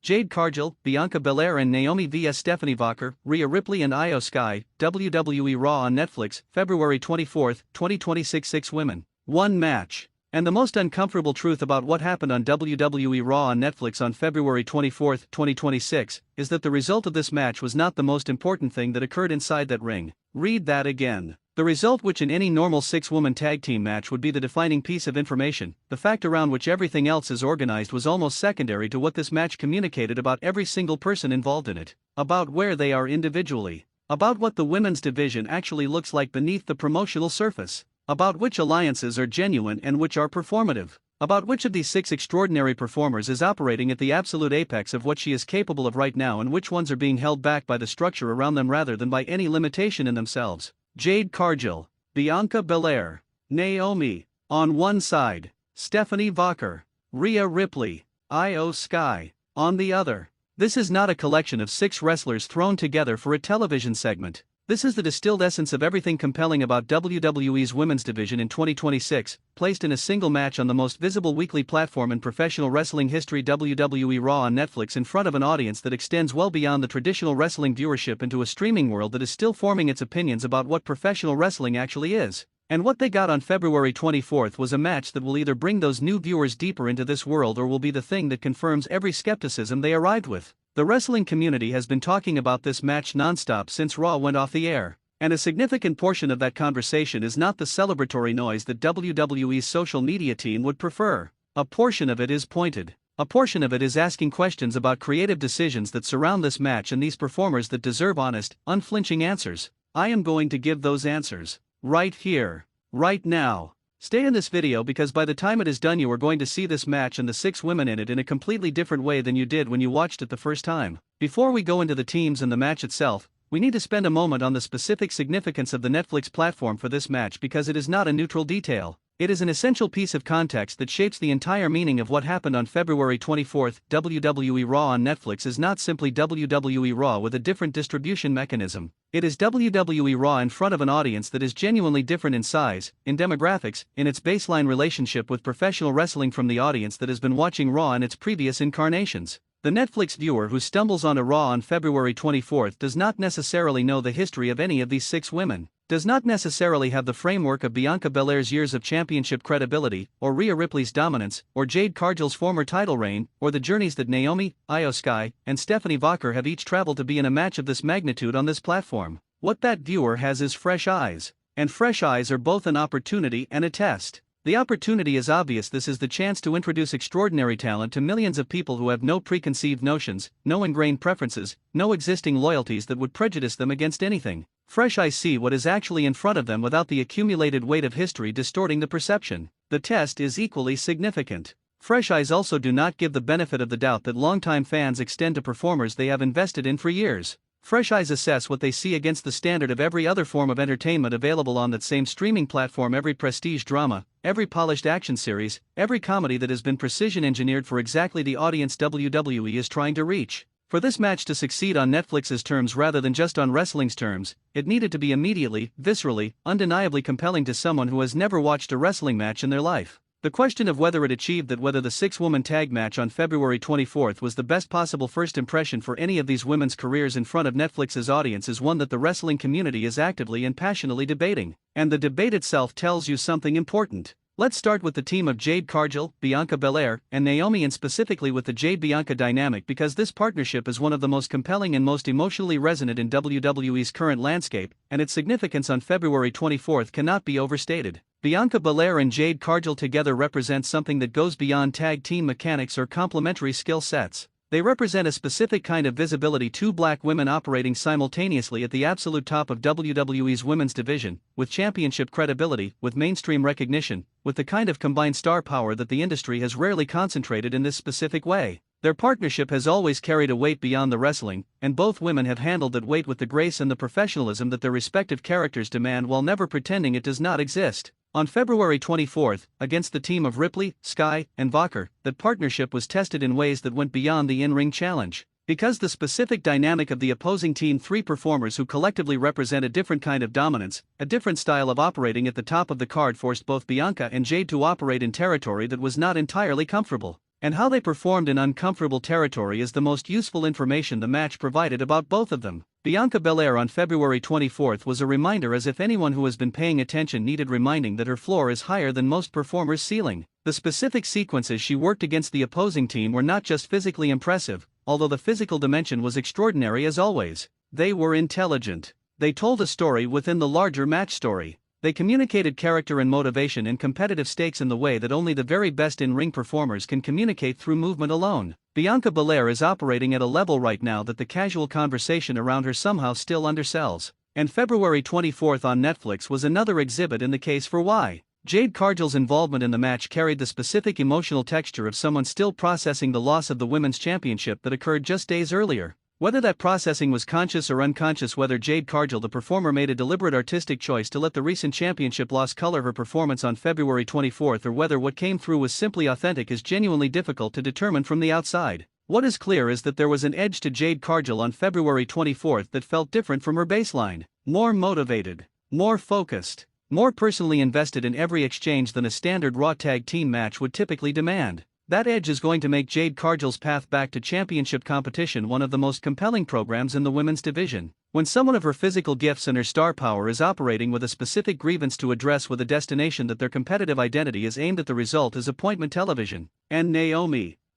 Jade Cargill, Bianca Belair and Naomi vs Stephanie Vacher, Rhea Ripley and Io Sky, WWE Raw on Netflix, February 24, 2026. 6 women. 1 match. And the most uncomfortable truth about what happened on WWE Raw on Netflix on February 24, 2026, is that the result of this match was not the most important thing that occurred inside that ring. Read that again. The result, which in any normal 6-woman tag team match would be the defining piece of information, the fact around which everything else is organized, was almost secondary to what this match communicated about every single person involved in it, about where they are individually, about what the women's division actually looks like beneath the promotional surface, about which alliances are genuine and which are performative, about which of these 6 extraordinary performers is operating at the absolute apex of what she is capable of right now and which ones are being held back by the structure around them rather than by any limitation in themselves. Jade Cargill, Bianca Belair, Naomi, on one side, Stephanie Vacher, Rhea Ripley, Io Sky, on the other. This is not a collection of 6 wrestlers thrown together for a television segment. This is the distilled essence of everything compelling about WWE's women's division in 2026, placed in a single match on the most visible weekly platform in professional wrestling history, WWE Raw on Netflix, in front of an audience that extends well beyond the traditional wrestling viewership into a streaming world that is still forming its opinions about what professional wrestling actually is. And what they got on February 24 was a match that will either bring those new viewers deeper into this world or will be the thing that confirms every skepticism they arrived with. The wrestling community has been talking about this match nonstop since Raw went off the air, and a significant portion of that conversation is not the celebratory noise that WWE's social media team would prefer. A portion of it is pointed. A portion of it is asking questions about creative decisions that surround this match and these performers that deserve honest, unflinching answers. I am going to give those answers right here, right now. Stay in this video because by the time it is done you are going to see this match and the 6 women in it in a completely different way than you did when you watched it the first time. Before we go into the teams and the match itself, we need to spend a moment on the specific significance of the Netflix platform for this match because it is not a neutral detail. It is an essential piece of context that shapes the entire meaning of what happened on February 24. WWE Raw on Netflix is not simply WWE Raw with a different distribution mechanism. It is WWE Raw in front of an audience that is genuinely different in size, in demographics, in its baseline relationship with professional wrestling from the audience that has been watching Raw in its previous incarnations. The Netflix viewer who stumbles onto Raw on February 24 does not necessarily know the history of any of these 6 women, does not necessarily have the framework of Bianca Belair's years of championship credibility, or Rhea Ripley's dominance, or Jade Cargill's former title reign, or the journeys that Naomi, Io Sky, and Stephanie Vacher have each traveled to be in a match of this magnitude on this platform. What that viewer has is fresh eyes. And fresh eyes are both an opportunity and a test. The opportunity is obvious. This is the chance to introduce extraordinary talent to millions of people who have no preconceived notions, no ingrained preferences, no existing loyalties that would prejudice them against anything. Fresh eyes see what is actually in front of them without the accumulated weight of history distorting the perception. The test is equally significant. Fresh eyes also do not give the benefit of the doubt that longtime fans extend to performers they have invested in for years. Fresh eyes assess what they see against the standard of every other form of entertainment available on that same streaming platform, every prestige drama, every polished action series, every comedy that has been precision engineered for exactly the audience WWE is trying to reach. For this match to succeed on Netflix's terms rather than just on wrestling's terms, it needed to be immediately, viscerally, undeniably compelling to someone who has never watched a wrestling match in their life. The question of whether it achieved that, whether the 6-woman tag match on February 24 was the best possible first impression for any of these women's careers in front of Netflix's audience, is one that the wrestling community is actively and passionately debating. And the debate itself tells you something important. Let's start with the team of Jade Cargill, Bianca Belair, and Naomi, and specifically with the Jade-Bianca dynamic, because this partnership is one of the most compelling and most emotionally resonant in WWE's current landscape, and its significance on February 24 cannot be overstated. Bianca Belair and Jade Cargill together represent something that goes beyond tag team mechanics or complementary skill sets. They represent a specific kind of visibility: 2 black women operating simultaneously at the absolute top of WWE's women's division, with championship credibility, with mainstream recognition, with the kind of combined star power that the industry has rarely concentrated in this specific way. Their partnership has always carried a weight beyond the wrestling, and both women have handled that weight with the grace and the professionalism that their respective characters demand while never pretending it does not exist. On February 24, against the team of Ripley, Sky, and Vacher, that partnership was tested in ways that went beyond the in-ring challenge. Because the specific dynamic of the opposing team, 3 performers who collectively represent a different kind of dominance, a different style of operating at the top of the card, forced both Bianca and Jade to operate in territory that was not entirely comfortable. And how they performed in uncomfortable territory is the most useful information the match provided about both of them. Bianca Belair on February 24 was a reminder, as if anyone who has been paying attention needed reminding, that her floor is higher than most performers' ceiling. The specific sequences she worked against the opposing team were not just physically impressive, although the physical dimension was extraordinary as always. They were intelligent. They told a story within the larger match story. They communicated character and motivation and competitive stakes in the way that only the very best in-ring performers can communicate through movement alone. Bianca Belair is operating at a level right now that the casual conversation around her somehow still undersells. And February 24 on Netflix was another exhibit in the case for why. Jade Cargill's involvement in the match carried the specific emotional texture of someone still processing the loss of the Women's Championship that occurred just days earlier. Whether that processing was conscious or unconscious, whether Jade Cargill, the performer, made a deliberate artistic choice to let the recent championship loss color her performance on February 24, or whether what came through was simply authentic, is genuinely difficult to determine from the outside. What is clear is that there was an edge to Jade Cargill on February 24 that felt different from her baseline. More motivated, more focused, more personally invested in every exchange than a standard Raw tag team match would typically demand. That edge is going to make Jade Cargill's path back to championship competition one of the most compelling programs in the women's division. When someone of her physical gifts and her star power is operating with a specific grievance to address, with a destination that their competitive identity is aimed at, the result is appointment television. And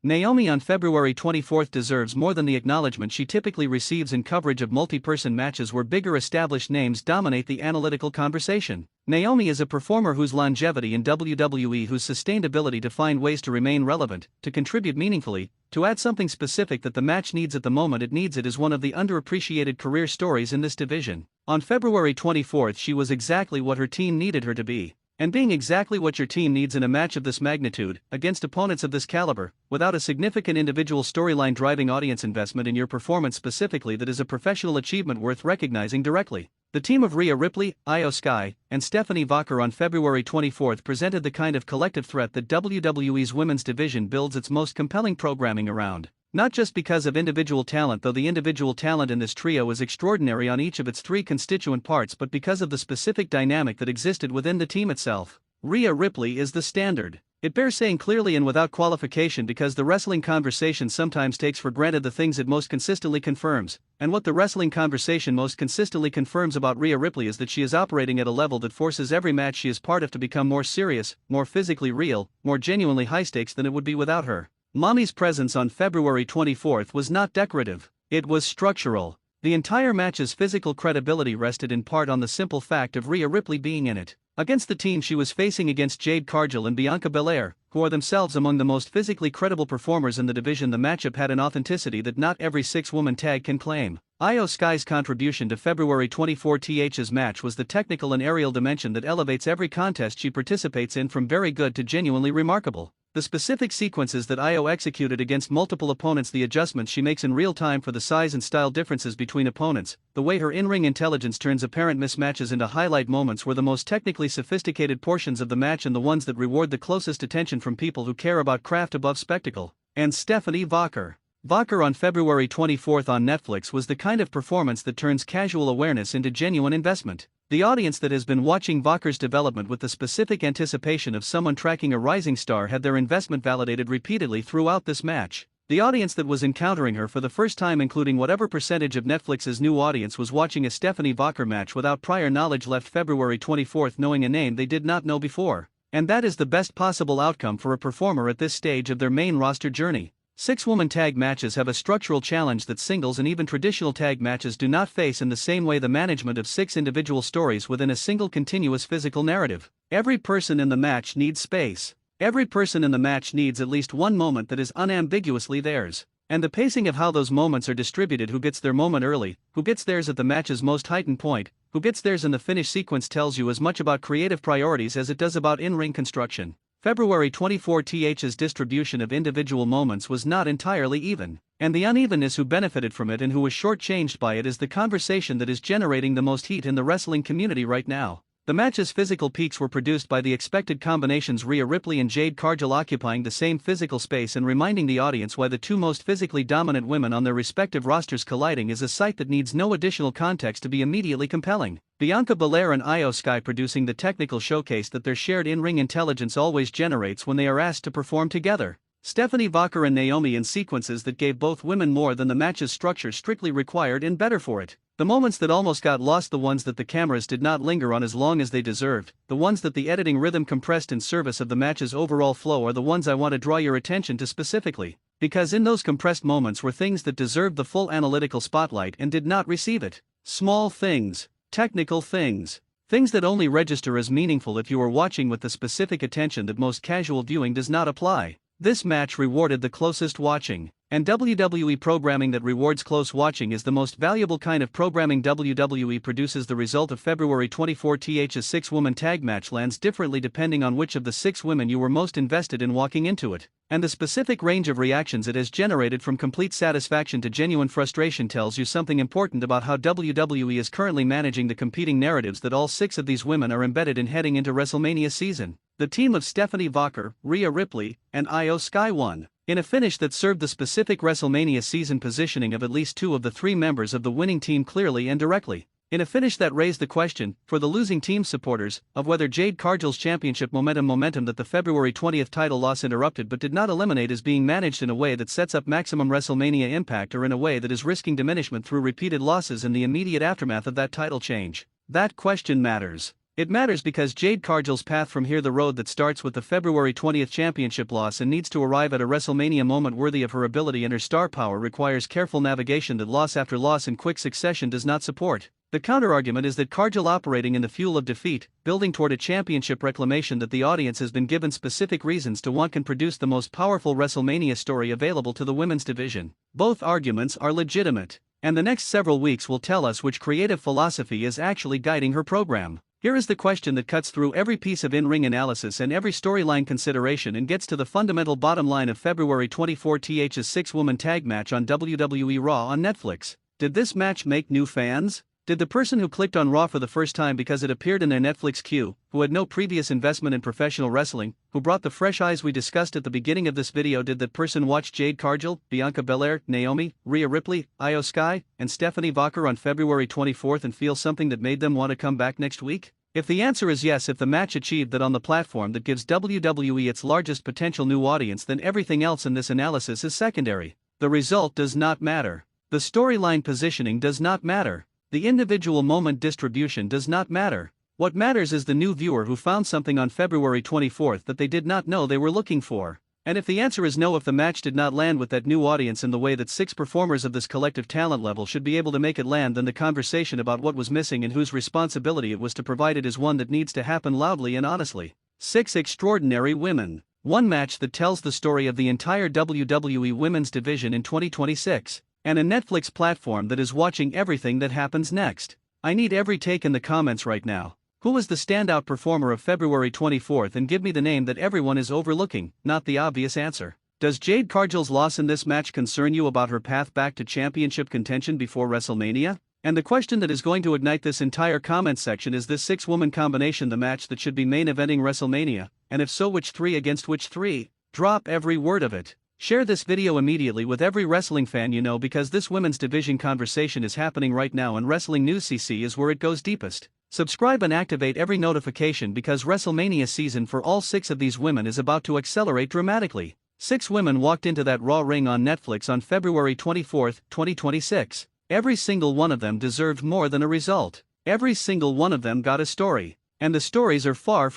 Naomi on February 24 deserves more than the acknowledgement she typically receives in coverage of multi-person matches where bigger established names dominate the analytical conversation. Naomi is a performer whose longevity in WWE, whose sustained ability to find ways to remain relevant, to contribute meaningfully, to add something specific that the match needs at the moment it needs it, is one of the underappreciated career stories in this division. On February 24 she was exactly what her team needed her to be. And being exactly what your team needs in a match of this magnitude, against opponents of this caliber, without a significant individual storyline driving audience investment in your performance specifically, that is a professional achievement worth recognizing directly. The team of Rhea Ripley, Io Sky, and Stephanie Vacher on February 24 presented the kind of collective threat that WWE's women's division builds its most compelling programming around. Not just because of individual talent, though the individual talent in this trio is extraordinary on each of its three constituent parts, but because of the specific dynamic that existed within the team itself. Rhea Ripley is the standard. It bears saying clearly and without qualification, because the wrestling conversation sometimes takes for granted the things it most consistently confirms, and what the wrestling conversation most consistently confirms about Rhea Ripley is that she is operating at a level that forces every match she is part of to become more serious, more physically real, more genuinely high stakes than it would be without her. Mommy's presence on February 24 was not decorative, it was structural. The entire match's physical credibility rested in part on the simple fact of Rhea Ripley being in it. Against the team she was facing, against Jade Cargill and Bianca Belair, who are themselves among the most physically credible performers in the division, the matchup had an authenticity that not every six-woman tag can claim. Io Sky's contribution to February 24th's match was the technical and aerial dimension that elevates every contest she participates in from very good to genuinely remarkable. The specific sequences that Io executed against multiple opponents, the adjustments she makes in real time for the size and style differences between opponents, the way her in-ring intelligence turns apparent mismatches into highlight moments, were the most technically sophisticated portions of the match, and the ones that reward the closest attention from people who care about craft above spectacle. And Stephanie Vacher on February 24 on Netflix was the kind of performance that turns casual awareness into genuine investment. The audience that has been watching Vacher's development with the specific anticipation of someone tracking a rising star had their investment validated repeatedly throughout this match. The audience that was encountering her for the first time, including whatever percentage of Netflix's new audience was watching a Stephanie Vacher match without prior knowledge, left February 24 knowing a name they did not know before. And that is the best possible outcome for a performer at this stage of their main roster journey. Six-woman tag matches have a structural challenge that singles and even traditional tag matches do not face in the same way: the management of six individual stories within a single continuous physical narrative. Every person in the match needs space. Every person in the match needs at least one moment that is unambiguously theirs. And the pacing of how those moments are distributed, who gets their moment early, who gets theirs at the match's most heightened point, who gets theirs in the finish sequence, tells you as much about creative priorities as it does about in-ring construction. February 24th's distribution of individual moments was not entirely even, and the unevenness who benefited from it and who was shortchanged by it is the conversation that is generating the most heat in the wrestling community right now. The match's physical peaks were produced by the expected combinations: Rhea Ripley and Jade Cargill occupying the same physical space and reminding the audience why the two most physically dominant women on their respective rosters colliding is a sight that needs no additional context to be immediately compelling. Bianca Belair and Io Sky producing the technical showcase that their shared in-ring intelligence always generates when they are asked to perform together. Stephanie Vacher and Naomi in sequences that gave both women more than the match's structure strictly required and better for it. The moments that almost got lost, the ones that the cameras did not linger on as long as they deserved, the ones that the editing rhythm compressed in service of the match's overall flow are the ones I want to draw your attention to specifically. Because in those compressed moments were things that deserved the full analytical spotlight and did not receive it. Small things, technical things, things that only register as meaningful if you are watching with the specific attention that most casual viewing does not apply. This match rewarded the closest watching, and WWE programming that rewards close watching is the most valuable kind of programming. WWE produces the result of February 24th's 6-woman tag match lands differently depending on which of the 6 women you were most invested in walking into it, and the specific range of reactions it has generated from complete satisfaction to genuine frustration tells you something important about how WWE is currently managing the competing narratives that all 6 of these women are embedded in heading into WrestleMania season. The team of Stephanie Vacher, Rhea Ripley, and Io Sky won, in a finish that served the specific WrestleMania season positioning of at least 2 of the 3 members of the winning team clearly and directly. In a finish that raised the question, for the losing team supporters, of whether Jade Cargill's championship momentum that the February 20th title loss interrupted but did not eliminate is being managed in a way that sets up maximum WrestleMania impact or in a way that is risking diminishment through repeated losses in the immediate aftermath of that title change. That question matters. It matters because Jade Cargill's path from here, the road that starts with the February 20th championship loss and needs to arrive at a WrestleMania moment worthy of her ability and her star power, requires careful navigation that loss after loss in quick succession does not support. The counterargument is that Cargill, operating in the fuel of defeat, building toward a championship reclamation that the audience has been given specific reasons to want, can produce the most powerful WrestleMania story available to the women's division. Both arguments are legitimate, and the next several weeks will tell us which creative philosophy is actually guiding her program. Here is the question that cuts through every piece of in-ring analysis and every storyline consideration and gets to the fundamental bottom line of February 24th's 6-woman tag match on WWE Raw on Netflix. Did this match make new fans? Did the person who clicked on Raw for the first time because it appeared in their Netflix queue, who had no previous investment in professional wrestling, who brought the fresh eyes we discussed at the beginning of this video, did that person watch Jade Cargill, Bianca Belair, Naomi, Rhea Ripley, Io Sky, and Stephanie Vacher on February 24th and feel something that made them want to come back next week? If the answer is yes, if the match achieved that on the platform that gives WWE its largest potential new audience, then everything else in this analysis is secondary. The result does not matter. The storyline positioning does not matter. The individual moment distribution does not matter. What matters is the new viewer who found something on February 24th that they did not know they were looking for. And if the answer is no, if the match did not land with that new audience in the way that 6 performers of this collective talent level should be able to make it land, then the conversation about what was missing and whose responsibility it was to provide it is one that needs to happen loudly and honestly. 6 extraordinary women. One match that tells the story of the entire WWE women's division in 2026. And a Netflix platform that is watching everything that happens next. I need every take in the comments right now. Who was the standout performer of February 24th, and give me the name that everyone is overlooking, not the obvious answer. Does Jade Cargill's loss in this match concern you about her path back to championship contention before WrestleMania? And the question that is going to ignite this entire comment section is this 6-woman combination the match that should be main eventing WrestleMania, and if so, which 3 against which 3? Drop every word of it. Share this video immediately with every wrestling fan you know, because this women's division conversation is happening right now and Wrestling News CC is where it goes deepest. Subscribe and activate every notification because WrestleMania season for all 6 of these women is about to accelerate dramatically. 6 women walked into that Raw ring on Netflix on February 24, 2026. Every single one of them deserved more than a result. Every single one of them got a story. And the stories are far from